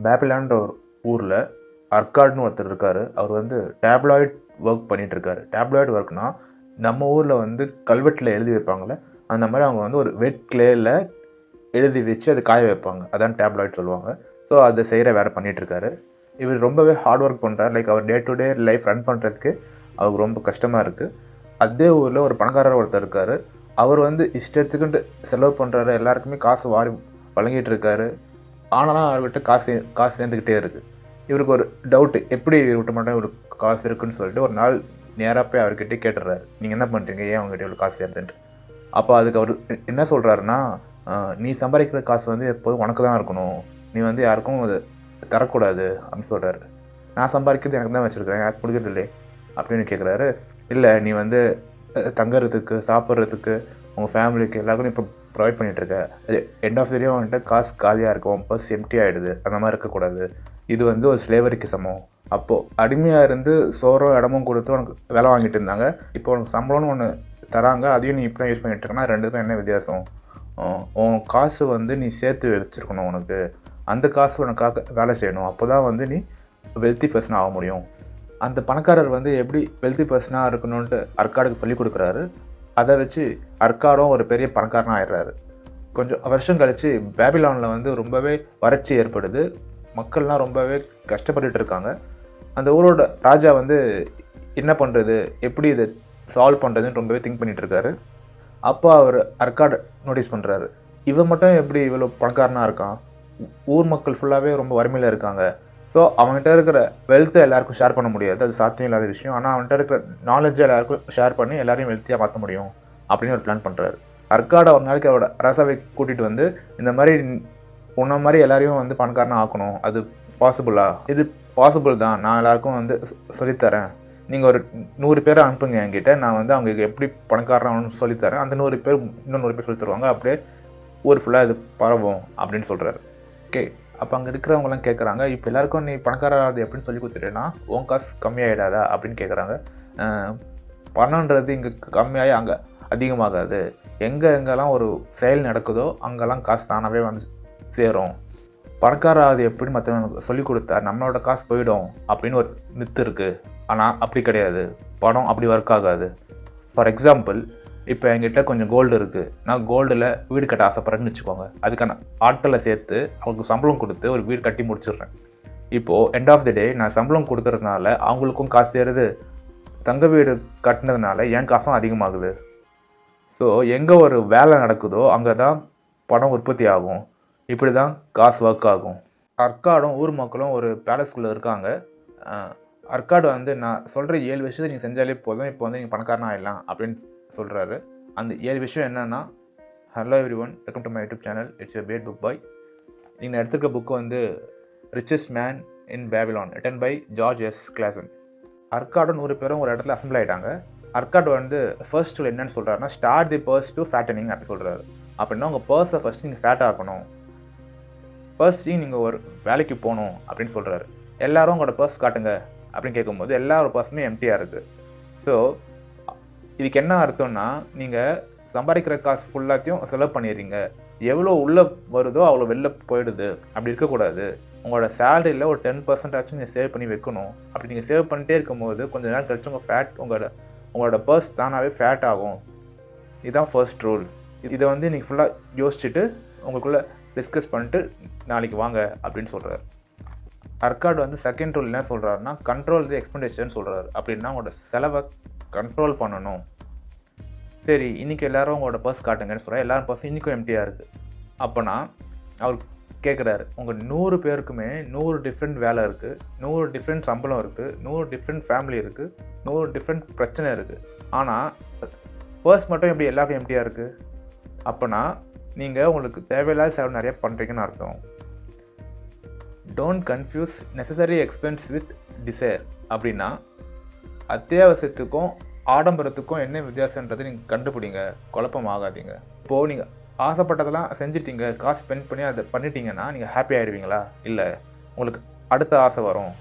பேபிலான்ற ஒரு ஊரில் அர்காட்னு ஒருத்தர் இருக்கார். அவர் வந்து டேப்லாய்ட் ஒர்க் பண்ணிகிட்ருக்காரு. டேப்லாய்ட் ஒர்க்னால் நம்ம ஊரில் வந்து கல்வெட்டில் எழுதி வைப்பாங்களே, அந்த மாதிரி அவங்க வந்து ஒரு வெட் கிளேயில் எழுதி வச்சு அது காய வைப்பாங்க. அதான் டேப்லாய்ட் சொல்லுவாங்க. ஸோ அதை செய்கிற வேலை பண்ணிகிட்ருக்காரு. இவர் ரொம்பவே ஹார்ட் ஒர்க் பண்ணுறாரு. லைக் அவர் day to day life run பண்ணுறதுக்கு அவருக்கு ரொம்ப கஷ்டமாக இருக்குது. அதே ஊரில் ஒரு பணக்காரர் ஒருத்தர் இருக்கார். அவர் வந்து இஷ்டத்துக்குன்ட்டு செலவு பண்ணுறாரு. எல்லாருக்குமே காசு வாரி வழங்கிட்டு இருக்காரு. ஆனாலும் அவர்கிட்ட காசு சேர்ந்துக்கிட்டே இருக்குது. இவருக்கு ஒரு டவுட்டு, எப்படி இவர்கிட்ட மட்டும் இவருக்கு காசு இருக்குன்னு சொல்லிட்டு ஒரு நாள் நேராக போய் அவர்கிட்ட கேட்டுடுறாரு, நீங்கள் என்ன பண்ணுறீங்க, ஏன் அவங்ககிட்ட இவ்வளோ காசு சேர்ந்துன்ட்டு. அப்போ அதுக்கு அவர் என்ன சொல்கிறாருன்னா, நீ சம்பாதிக்கிற காசு வந்து எப்போதும் உனக்கு தான் இருக்கணும், நீ வந்து யாருக்கும் அது தரக்கூடாது அப்படின்னு சொல்கிறாரு. நான் சம்பாதிக்கிறது எனக்கு தான் வச்சுருக்கிறேன், எனக்கு பிடிக்கிறது இல்லை அப்படின்னு கேட்குறாரு. இல்லை, நீ வந்து தங்குறதுக்கு சாப்பிட்றதுக்கு உங்கள் ஃபேமிலிக்கு எல்லாருக்கும் இப்போ ப்ரொவைட் பண்ணிகிட்ருக்க, அது எண்ட் ஆஃப் த டே வந்துட்டு காசு காலியாக இருக்கும், பர்ஸ் எம்டி ஆகிடுது, அந்த மாதிரி இருக்கக்கூடாது. இது வந்து ஒரு ஸ்லேவரிக்கு சமம். அப்போது அடிமையாக இருந்து சோறும் இடமும் கொடுத்து உனக்கு வேலை வாங்கிட்டு இருந்தாங்க. இப்போ உனக்கு சம்பளம்னு ஒன்று தராங்க, அதையும் நீ இப்படி தான் யூஸ் பண்ணிகிட்டு இருக்கனா, ரெண்டுக்கும் என்ன வித்தியாசம்? உன் காசு வந்து நீ சேர்த்து வச்சுருக்கணும், உனக்கு அந்த காசு உனக்காக வேலை செய்யணும், அப்போ தான் வந்து நீ வெல்த்தி பர்சனாக ஆக முடியும். அந்த பணக்காரர் வந்து எப்படி வெல்த்தி பர்சனாக இருக்கணும்ன்ட்டு அர்காடுக்கு சொல்லி கொடுக்குறாரு. அதை வச்சு அர்காடும் ஒரு பெரிய பணக்காரனாக ஆயிடுறாரு. கொஞ்சம் வருஷம் கழித்து பேபிலானில் வந்து ரொம்பவே வறட்சி ஏற்படுது. மக்கள்லாம் ரொம்பவே கஷ்டப்பட்டுட்டு இருக்காங்க. அந்த ஊரோட ராஜா வந்து என்ன பண்ணுறது, எப்படி இதை சால்வ் பண்ணுறதுன்னு ரொம்பவே திங்க் பண்ணிகிட்ருக்காரு. அப்போ அவர் அர்காட் நோட்டீஸ் பண்ணுறாரு. இவன் மட்டும் எப்படி இவ்வளோ பணக்காரனாக இருக்கான், ஊர் மக்கள் ஃபுல்லாகவே ரொம்ப வறுமையில் இருக்காங்க. ஸோ அவன்கிட்ட இருக்கிற வெல்த்தை எல்லாருக்கும் ஷேர் பண்ண முடியாது, அது சாத்தியம் இல்லாத விஷயம். ஆனால் அவன்கிட்ட இருக்கிற நாலேஜை எல்லாருக்கும் ஷேர் பண்ணி எல்லாரையும் வெல்த்தியாக மாற்ற முடியும் அப்படின்னு ஒரு பிளான் பண்ணுறாரு. அர்காடை ஒரு நாளைக்கு அவரோட அரசாவை கூட்டிகிட்டு வந்து, இந்த மாதிரி உன்ன மாதிரி எல்லாரையும் வந்து பணக்காரனாக ஆக்கணும், அது பாசிபிளா? இது பாசிபிள் தான், நான் எல்லாருக்கும் வந்து சொல்லித்தரேன், நீங்கள் ஒரு 100 பேரை அனுப்புங்க என்கிட்ட, நான் வந்து அவங்களுக்கு எப்படி பணக்காரனாகணும்னு சொல்லித்தரேன், அந்த 100 பேர் இன்னும் 100 பேர் சொல்லி தருவாங்க, அப்படியே ஊர் ஃபுல்லாக இது பரவும் அப்படின்னு சொல்கிறாரு. ஓகே, அப்போ அங்கே இருக்கிறவங்களாம் கேட்குறாங்க, இப்போ எல்லாருக்கும் நீ பணக்காராது எப்படின்னு சொல்லி கொடுத்துட்டேன்னா உன் காசு கம்மியாகிடாதா அப்படின்னு கேட்குறாங்க. பணன்றது இங்கே கம்மியாகி அங்கே அதிகமாகாது, எங்கெங்கெல்லாம் ஒரு செயல் நடக்குதோ அங்கெல்லாம் காசு தானாகவே வந்து சேரும். பணக்காராது எப்படி மற்றவங்களுக்கு சொல்லி கொடுத்தா நம்மளோட காசு போயிடும் அப்படின்னு ஒரு மித்து இருக்குது. ஆனால் அப்படி கிடையாது, பணம் அப்படி ஒர்க் ஆகாது. ஃபார் எக்ஸாம்பிள், இப்போ என்கிட்ட கொஞ்சம் கோல்டு இருக்குது, நான் கோல்டில் வீடு கட்ட ஆசைப்பட்றேன்னு வச்சுக்கோங்க. அதுக்கான ஆட்களை சேர்த்து அவங்களுக்கு சம்பளம் கொடுத்து ஒரு வீடு கட்டி முடிச்சிடுறேன். இப்போது எண்ட் ஆஃப் தி டே நான் சம்பளம் கொடுக்கறதுனால அவங்களுக்கும் காசு சேருது, தங்க வீடு கட்டினதுனால என் காசும் அதிகமாகுது. ஸோ எங்கே ஒரு வேலை நடக்குதோ அங்கே தான் பணம் உற்பத்தி ஆகும். இப்படி தான் காசு ஒர்க் ஆகும். அர்காடும் ஊர் மக்களும் ஒரு பேலஸ்குள்ளே இருக்காங்க. அர்காடு வந்து நான் சொல்கிற 7 விஷயத்தை நீங்கள் செஞ்சாலே போதும், இப்போ வந்து நீங்கள் பணக்காரனாக ஆகிடலாம் அப்படின்னு சொல்கிறாரு. அந்த 7 விஷயம் என்னென்னா, hello every one, welcome to my YouTube channel, it's a great book boy. நீங்கள் எடுத்துருக்க புக்கு வந்து richest man in Babylon, written by George S Clason. அர்காடும் 100 பேரும் ஒரு இடத்துல அசம்பிள் ஆகிட்டாங்க. அர்காட் வந்து ஃபர்ஸ்ட் ரூல் என்னன்னு சொல்கிறாருன்னா, start the purse to fattening அப்படி சொல்கிறாரு. அப்படின்னா உங்கள் பர்ஸை ஃபர்ஸ்ட் நீங்கள் ஃபேட் ஆக்கணும், ஃபர்ஸ்ட் நீங்கள் ஒரு வேலைக்கு போகணும் அப்படின்னு சொல்கிறாரு. எல்லோரும் உங்களோட பர்ஸ் காட்டுங்க அப்படின்னு கேட்கும்போது எல்லாரோட பர்ஸுமே எம்டியாக இருக்குது. ஸோ இதுக்கு என்ன அர்த்தம்னா, நீங்கள் சம்பாதிக்கிற காசு ஃபுல்லாத்தையும் செலவு பண்ணிடுறீங்க, எவ்வளோ உள்ளே வருதோ அவ்வளோ வெளில போயிடுது. அப்படி இருக்கக்கூடாது. உங்களோட சேலரியில் ஒரு 10% ஆச்சும் நீங்கள் சேவ் பண்ணி வைக்கணும். அப்படி நீங்கள் சேவ் பண்ணிட்டே இருக்கும்போது கொஞ்சம் நேரம் கழிச்சு உங்களோட பர்ஸ் தானாகவே ஃபேட் ஆகும். இதுதான் ஃபர்ஸ்ட் ரூல். இதை வந்து நீங்கள் ஃபுல்லாக யோசிச்சுட்டு உங்களுக்குள்ளே டிஸ்கஸ் பண்ணிட்டு நாளைக்கு வாங்க அப்படின்னு சொல்கிறார். அர்காட் வந்து செகண்ட் ரூல் என்ன சொல்கிறாருன்னா, கண்ட்ரோல் தி எக்ஸ்பெண்டிச்சர்னு சொல்கிறாரு. அப்படின்னா உங்களோட செலவை கண்ட்ரோல் பண்ணணும். சரி, இன்றைக்கி எல்லோரும் உங்களோட பர்ஸ் காட்டுங்கன்னு சொல்கிறார். எல்லோரும் பர்ஸ் இன்றைக்கும் எம்டியாக இருக்குது. அப்போனா அவர் கேட்குறாரு, உங்கள் 100 பேருக்குமே 100 டிஃப்ரெண்ட் வேலை இருக்குது, 100 டிஃப்ரெண்ட் சம்பளம் இருக்குது, 100 டிஃப்ரெண்ட் ஃபேமிலி இருக்குது, 100 டிஃப்ரெண்ட் பிரச்சனை இருக்குது, ஆனால் பர்ஸ் மட்டும் எப்படி எல்லாருக்கும் எம்டியாக இருக்குது? அப்போனா நீங்கள் உங்களுக்கு தேவையில்லாத செலவு நிறைய பண்ணுறீங்கன்னு அர்த்தம். Don't confuse necessary expense with desire. அப்படின்னா அத்தியாவசியத்துக்கும் ஆடம்பரத்துக்கும் என்ன வித்தியாசன்றது நீங்கள் கண்டுபிடிங்க, குழப்பம் ஆகாதீங்க. இப்போது நீங்கள் ஆசைப்பட்டதெல்லாம் செஞ்சிட்டீங்க, காசு ஸ்பெண்ட் பண்ணி அதை பண்ணிட்டீங்கன்னா நீங்கள் ஹாப்பி ஆகிடுவீங்களா? இல்லை, உங்களுக்கு அடுத்த ஆசை வரும்,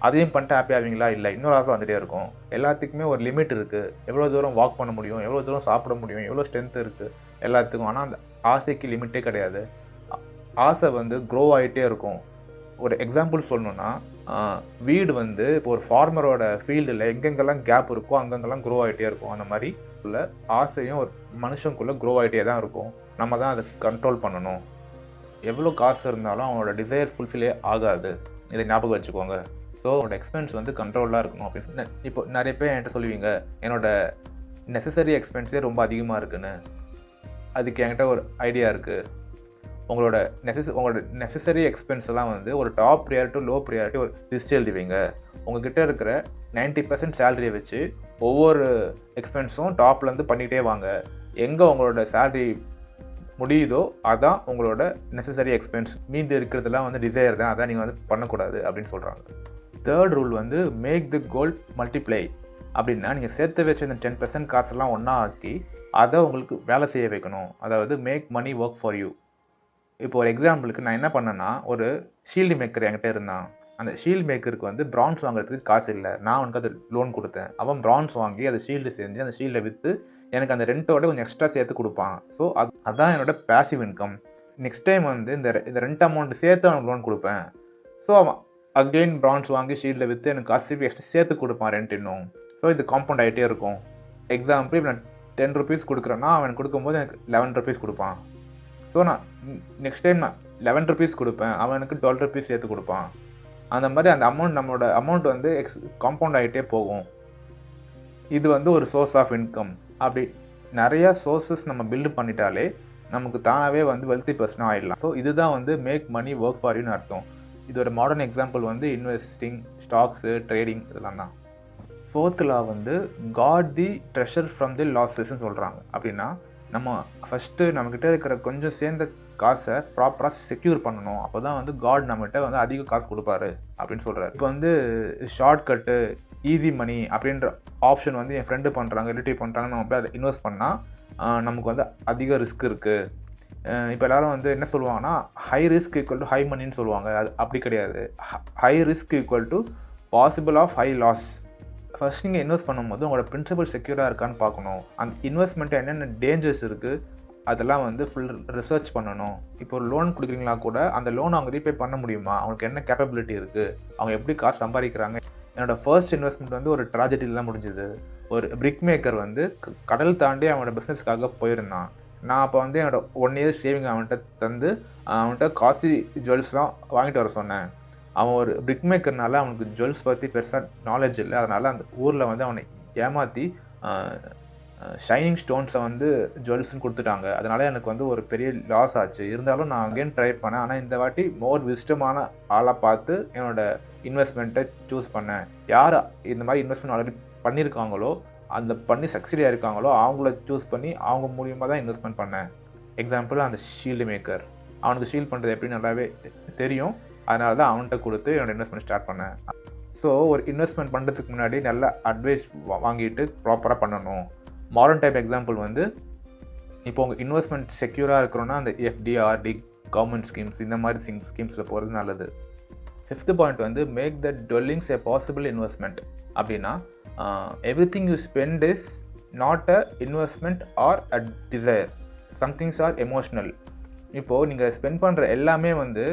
அதையும் பண்ணிட்டு ஹாப்பி ஆவீங்களா? இல்லை, இன்னொரு ஆசை வந்துகிட்டே இருக்கும். எல்லாத்துக்குமே ஒரு லிமிட் இருக்குது. எவ்வளோ தூரம் வாக் பண்ண முடியும், எவ்வளோ தூரம் சாப்பிட முடியும், எவ்வளோ ஸ்ட்ரென்த் இருக்குது எல்லாத்துக்கும். ஆனால் அந்த ஆசைக்கு லிமிட்டே கிடையாது. ஆசை வந்து க்ரோ ஆகிட்டே இருக்கும். ஒரு எக்ஸாம்பிள் சொல்லணுன்னா, வீடு வந்து இப்போ ஒரு ஃபார்மரோட ஃபீல்டில் எங்கெங்கெல்லாம் கேப் இருக்கோ அங்கங்கெல்லாம் க்ரோ ஆகிட்டே இருக்கும். அந்த மாதிரி உள்ள ஆசையும் ஒரு மனுஷனுக்குள்ளே க்ரோ ஆகிட்டே தான் இருக்கும். நம்ம தான் அதை கண்ட்ரோல் பண்ணணும். எவ்வளோ காசு இருந்தாலும் அவனோட டிசைர் ஃபுல்ஃபில்லே ஆகாது. இதை ஞாபகம் வச்சுக்கோங்க. ஸோ அவனோட எக்ஸ்பென்ஸ் வந்து கண்ட்ரோலாக இருக்கணும் அப்படின்னு சொல்லி இப்போ நிறைய பேர் என்கிட்ட சொல்லுவீங்க, என்னோட நெசசரி எக்ஸ்பென்ஸே ரொம்ப அதிகமாக இருக்குன்னு. அதுக்கு என்கிட்ட ஒரு ஐடியா இருக்குது. உங்களோட நெசசரி எக்ஸ்பென்ஸ் எல்லாம் வந்து ஒரு டாப் ப்ரியாரிட்டி லோ ப்ரியாரிட்டி ஒரு லிஸ்ட் எழுதி வைங்க. உங்ககிட்ட இருக்கிற 90% சேலரியை வச்சு ஒவ்வொரு எக்ஸ்பென்ஸும் டாப்லேருந்து பண்ணிகிட்டே வாங்க. எங்கே உங்களோட சேலரி முடியுதோ அதான் உங்களோட நெசசரி எக்ஸ்பென்ஸ். மீதி இருக்கிறதுலாம் வந்து டிசைர் தான், அதான் நீங்கள் வந்து பண்ணக்கூடாது அப்படின்னு சொல்கிறாங்க. தேர்ட் ரூல் வந்து மேக் தி கோல் மல்டிப்ளை. அப்படின்னா நீங்கள் சேர்த்து வச்ச இந்த 10% காசெல்லாம் ஒன்றா ஆக்கி அதை உங்களுக்கு வேலை செய்ய வைக்கணும். அதாவது make money work for you. இப்போ ஒரு எக்ஸாம்பிளுக்கு நான் என்ன பண்ணேன்னா, ஒரு ஷீல்டு மேக்கர் என்கிட்ட இருந்தான். அந்த ஷீல்டு மேக்கருக்கு வந்து பிரான்ஸ் வாங்குறதுக்கு காசு இல்லை. நான் அவனுக்கு அது லோன் கொடுத்தேன். அவன் பிரான்ஸ் வாங்கி அதை ஷீல்டு செஞ்சு அந்த ஷீல்டை விற்று எனக்கு அந்த ரெண்ட்டோட கொஞ்சம் எக்ஸ்ட்ரா சேர்த்து கொடுப்பான். ஸோ அதுதான் என்னோட பேசிவ் இன்கம். நெக்ஸ்ட் டைம் வந்து இந்த ரெண்ட் அமௌண்ட் சேர்த்து அவனுக்கு லோன் கொடுப்பேன். ஸோ அவன் அகெயின் பிரான்ஸ் வாங்கி ஷீல்டில் விற்று எனக்கு காசு எக்ஸ்ட்ரா சேர்த்து கொடுப்பான் ரெண்ட் இன்னும். ஸோ இது காம்பவுண்ட் ஆகிட்டே இருக்கும். எக்ஸாம்பிள் இப்போ நான் 10 rupees கொடுக்குறேன்னா அவன் கொடுக்கும்போது எனக்கு 11 rupees கொடுப்பான். ஸோ நான் நெக்ஸ்ட் டைம் நான் 11 rupees கொடுப்பேன், அவன் எனக்கு 12 rupees சேர்த்து கொடுப்பான். அந்த மாதிரி அந்த நம்மளோட அமௌண்ட் வந்து காம்பவுண்ட் ஆகிட்டே போகும். இது வந்து ஒரு சோர்ஸ் ஆஃப் இன்கம். அப்படி நிறையா சோர்ஸஸ் நம்ம பில்டு பண்ணிட்டாலே நமக்கு தானாகவே வந்து வெல்த்தி பர்சனாக ஆகிடலாம். ஸோ இதுதான் வந்து மேக் மணி ஒர்க் ஃபார் யூன்னு அர்த்தம். இதோட மாடர்ன் எக்ஸாம்பிள் வந்து இன்வெஸ்டிங், ஸ்டாக்ஸு, ட்ரேடிங் இதெல்லாம் தான். 4th law வந்து guard the treasure from the லாஸஸ்ன்னு சொல்கிறாங்க. அப்படின்னா நம்ம ஃபஸ்ட்டு நம்மக்கிட்ட இருக்கிற கொஞ்சம் சேர்ந்த காசை ப்ராப்பராக செக்யூர் பண்ணணும். அப்போ தான் வந்து காட் நம்மகிட்ட வந்து அதிக காசு கொடுப்பாரு அப்படின்னு சொல்கிறாரு. இப்போ வந்து ஷார்ட்கட்டு, ஈஸி மணி அப்படின்ற ஆப்ஷன் வந்து என் ஃப்ரெண்டு பண்ணுறாங்க, ரிலேட்டிவ் பண்ணுறாங்கன்னு நம்ம போய் அதை இன்வெஸ்ட் பண்ணால் நமக்கு வந்து அதிக ரிஸ்க் இருக்குது. இப்போ எல்லோரும் வந்து என்ன சொல்லுவாங்கன்னா, high risk equal to high மணின்னு சொல்லுவாங்க. அது அப்படி கிடையாது. High risk equal to possible of high loss. First நீங்கள் இன்வெஸ்ட் பண்ணும்போது உங்களோட பிரின்சிபல் செக்யூராக இருக்கான்னு பார்க்கணும். அந்த இன்வெஸ்ட்மெண்ட்டு என்னென்ன டேஞ்சர்ஸ் இருக்குது அதெல்லாம் வந்து ஃபுல் ரிசர்ச் பண்ணணும். இப்போ ஒரு லோன் கொடுக்குறீங்களா கூட அந்த லோன் அவங்க ரீபே பண்ண முடியுமா, அவங்களுக்கு என்ன கேப்பபிலிட்டி இருக்குது, அவங்க எப்படி காசு சம்பாதிக்கிறாங்க. என்னோடய ஃபர்ஸ்ட் இன்வெஸ்ட்மெண்ட் வந்து ஒரு ட்ராஜடியில் தான் முடிஞ்சுது. ஒரு பிரிக் மேக்கர் வந்து கடல் தாண்டி அவனோட பிஸ்னஸ்க்காக போயிருந்தான். நான் அப்போ வந்து என்னோடய 1 year சேவிங் அவன்கிட்ட தந்து அவன்கிட்ட காஸ்ட்லி ஜுவல்ஸ்லாம் வாங்கிட்டு வர சொன்னேன். அவன் ஒரு பிரிக் மேக்கர்னால அவனுக்கு ஜுவல்ஸ் பற்றி பெருசாக நாலேஜ் இல்லை. அதனால் அந்த ஊரில் வந்து அவனை ஏமாற்றி ஷைனிங் ஸ்டோன்ஸை வந்து ஜுவல்ஸ்ன்னு கொடுத்துட்டாங்க. அதனால் எனக்கு வந்து ஒரு பெரிய லாஸ் ஆச்சு. இருந்தாலும் நான் அகெயின் ட்ரை பண்ணேன். ஆனால் இந்த வாட்டி மோர் விஸ்டமான ஆளாக பார்த்து என்னோடய இன்வெஸ்ட்மெண்ட்டை சூஸ் பண்ணேன். யார் இந்த மாதிரி இன்வெஸ்ட்மெண்ட் ஆல்ரெடி பண்ணியிருக்காங்களோ, அந்த பண்ணி சக்சீட் ஆகிருக்காங்களோ அவங்கள சூஸ் பண்ணி அவங்க மூலியமாக தான் இன்வெஸ்ட்மெண்ட் பண்ணேன். எக்ஸாம்பிள் அந்த ஷீல்டு மேக்கர், அவனுக்கு ஷீல்ட் பண்ணுறது எப்படி நல்லாவே தெரியும். அதனால தான் அவன்கிட்ட கொடுத்து என்னோடய இன்வெஸ்ட்மெண்ட் ஸ்டார்ட் பண்ணேன். ஸோ ஒரு இன்வெஸ்ட்மெண்ட் பண்ணுறதுக்கு முன்னாடி நல்ல அட்வைஸ் வாங்கிட்டு ப்ராப்பராக பண்ணணும். மாடர்ன் டைப் எக்ஸாம்பிள் வந்து இப்போ உங்கள் இன்வெஸ்ட்மெண்ட் செக்யூராக இருக்கிறோன்னா அந்த எஃப்டி, ஆர்டி, கவர்மெண்ட் ஸ்கீம்ஸ் இந்த மாதிரி ஸ்கீம்ஸில் போகிறது நல்லது. 5th பாயிண்ட் வந்து make the dwellings a possible investment. அப்படின்னா everything you spend is not a investment or a desire. Somethings are emotional. இப்போது நீங்கள் ஸ்பெண்ட் பண்ணுற எல்லாமே வந்து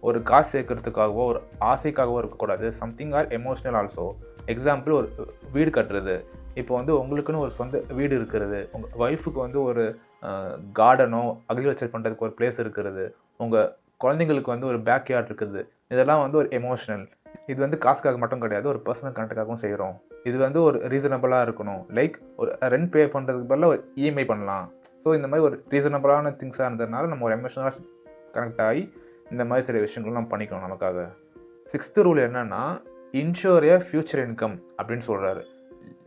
ஒரு காசு சேர்க்கறதுக்காகவோ ஒரு ஆசைக்காகவோ இருக்கக்கூடாது. Something R emotional also. Example ஒரு வீடு கட்டுறது. இப்போ வந்து உங்களுக்குன்னு ஒரு சொந்த வீடு இருக்கிறது, உங்கள் ஒய்ஃபுக்கு வந்து ஒரு கார்டனோ அக்ரிகல்ச்சர் பண்ணுறதுக்கு ஒரு பிளேஸ் இருக்கிறது, உங்கள் குழந்தைங்களுக்கு வந்து ஒரு பேக் யார்ட் இருக்குது. இதெல்லாம் வந்து ஒரு எமோஷ்னல். இது வந்து காசுக்காக மட்டும் கிடையாது, ஒரு பர்சனல் கனெக்டுக்காகவும் செய்கிறோம். இது வந்து ஒரு ரீசனபிளாக இருக்கணும். லைக் ஒரு ரெண்ட் பே பண்ணுறதுக்கு பதிலாக ஒரு இஎம்ஐ பண்ணலாம். ஸோ இந்த மாதிரி ஒரு ரீசனபிளான திங்ஸாக இருந்ததுனால நம்ம ஒரு எமோஷனலாக கனெக்ட் ஆகி இந்த மாதிரி சில விஷயங்களும் நம்ம பண்ணிக்கணும் நமக்காக. 6th ரூல் என்னென்னா இன்ஷூர் ஏ ஃப்யூச்சர் இன்கம் அப்படின்னு சொல்கிறாரு.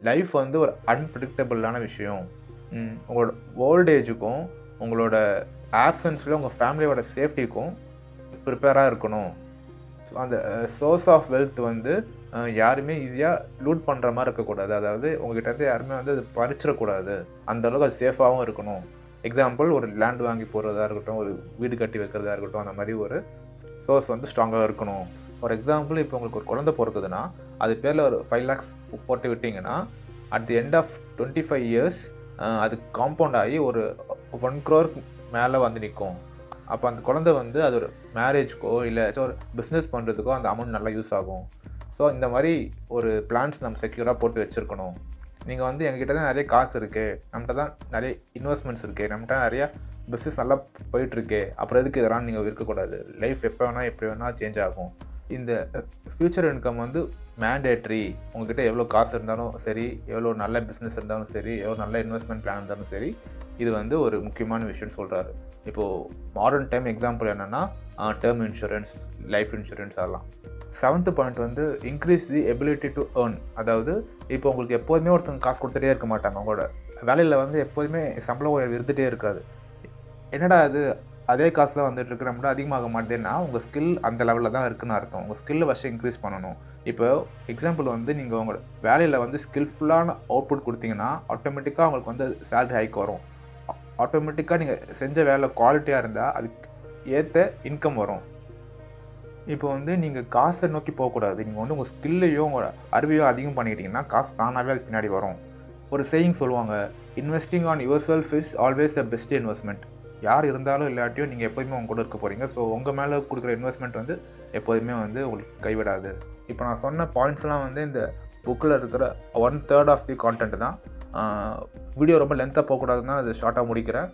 லைஃப் வந்து ஒரு அன்பிரிடிக்டபிளான விஷயம். உங்களோட ஓல்டேஜுக்கும் உங்களோட ஆப்சன்ஸில் உங்கள் ஃபேமிலியோட சேஃப்டிக்கும் ப்ரிப்பேராக இருக்கணும். அந்த சோர்ஸ் ஆஃப் வெல்த் வந்து யாருமே ஈஸியாக லூட் பண்ணுற மாதிரி இருக்கக்கூடாது. அதாவது உங்கள்கிட்ட இருந்து யாருமே வந்து அது பறிச்சிடக்கூடாது. அந்தளவுக்கு அது சேஃபாகவும் இருக்கணும். எக்ஸாம்பிள் ஒரு லேண்ட் வாங்கி போடுறதா இருக்கட்டும், ஒரு வீடு கட்டி வைக்கிறதா இருக்கட்டும், அந்த மாதிரி ஒரு சோர்ஸ் வந்து ஸ்ட்ராங்காக இருக்கணும். ஃபார் எக்ஸாம்பிள் இப்போ உங்களுக்கு ஒரு குழந்தை பிறக்குதுன்னா அது பேரில் ஒரு 5 lakhs போட்டு விட்டிங்கன்னா at the end of 25 years அது காம்பவுண்ட் ஆகி ஒரு 1 crore மேலே வந்து நிற்கும். அப்போ அந்த குழந்தை வந்து அது ஒரு மேரேஜ்க்கோ இல்லை ஒரு பிஸ்னஸ் பண்ணுறதுக்கோ அந்த அமௌண்ட் நல்லா யூஸ் ஆகும். ஸோ இந்த மாதிரி ஒரு பிளான்ஸ் நம்ம செக்யூராக போட்டு வச்சுருக்கணும். நீங்கள் வந்து எங்ககிட்ட தான் நிறைய காசு இருக்குது, நம்மகிட்ட தான் நிறைய இன்வெஸ்ட்மெண்ட்ஸ் இருக்குது, நம்மகிட்ட நிறையா பிஸ்னஸ் நல்லா போயிட்டுருக்கு, அப்புறம் எதுக்கு இதெல்லாம் நீங்கள் இருக்கக்கூடாது. லைஃப் எப்போ வேணால் எப்படி வேணால் சேஞ்ச் ஆகும். இந்த ஃப்யூச்சர் இன்கம் வந்து மேண்டேட்ரி. உங்கள்கிட்ட எவ்வளோ காசு இருந்தாலும் சரி, எவ்வளோ நல்ல பிஸ்னஸ் இருந்தாலும் சரி, எவ்வளோ நல்ல இன்வெஸ்ட்மெண்ட் பிளான் இருந்தாலும் சரி, இது வந்து ஒரு முக்கியமான விஷயம்னு சொல்கிறாரு. இப்போது மாடர்ன் டைம் எக்ஸாம்பிள் என்னென்னா டேர்ம் இன்சூரன்ஸ், லைஃப் இன்சூரன்ஸ் அதெல்லாம். 7th பாயிண்ட் வந்து increase the ability to earn. அதாவது இப்போ உங்களுக்கு எப்போதுமே ஒருத்தங்க காசு கொடுத்துட்டே இருக்க மாட்டாங்க. உங்களோட வேலையில் வந்து எப்போதுமே சம்பள உயர்வு இருந்துகிட்டே இருக்காது. என்னடா அது அதே காசு தான் வந்துட்டு இருக்கு, நம்மளோட அதிகமாக மாட்டேன்னா உங்கள் ஸ்கில் அந்த லெவலில் தான் இருக்குன்னு அர்த்தம். உங்கள் ஸ்கில்லை ஃபஸ்ட்டு இன்க்ரீஸ் பண்ணணும். இப்போ எக்ஸாம்பிள் வந்து நீங்கள் உங்களோட வேலையில் வந்து ஸ்கில்ஃபுல்லான அவுட்புட் கொடுத்தீங்கன்னா ஆட்டோமேட்டிக்காக உங்களுக்கு வந்து சேலரி ஹைக் வரும். ஆட்டோமேட்டிக்காக நீங்கள் செஞ்ச வேலை குவாலிட்டியாக இருந்தால் அதுக்கு ஏற்ற இன்கம் வரும். இப்போ வந்து நீங்கள் காசை நோக்கி போகக்கூடாது. நீங்கள் வந்து உங்கள் ஸ்கில்லையோ உங்களோட அறிவையோ அதிகம் பண்ணிக்கிட்டிங்கன்னா காசு தானாகவே அது பின்னாடி வரும். ஒரு சேயிங் சொல்லுவாங்க, investing on your self is always the best investment. யார் இருந்தாலும் இல்லாட்டியும் நீங்கள் எப்போதுமே உங்க கூட இருக்க போகிறீங்க. ஸோ உங்கள் மேலே கொடுக்குற இன்வெஸ்ட்மெண்ட் வந்து எப்போதுமே வந்து உங்களுக்கு கைவிடாது. இப்போ நான் சொன்ன பாயிண்ட்ஸ்லாம் வந்து இந்த புக்கில் இருக்கிற 1/3 ஆஃப் தி கான்டென்ட் தான். வீடியோ ரொம்ப லென்த்தாக போகக்கூடாதுன்னு தான் அது ஷார்ட்டாக முடிக்கிறேன்.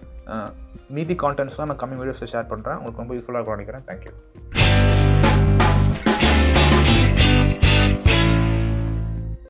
மீதி கான்டென்ட்ஸ் தான் நான் கம்மிங் வீடியோஸை ஷேர் பண்ணுறேன். உங்களுக்கு ரொம்ப யூஸ்ஃபுல்லாக இருக்கும் நினைக்கிறேன். தேங்க்யூ.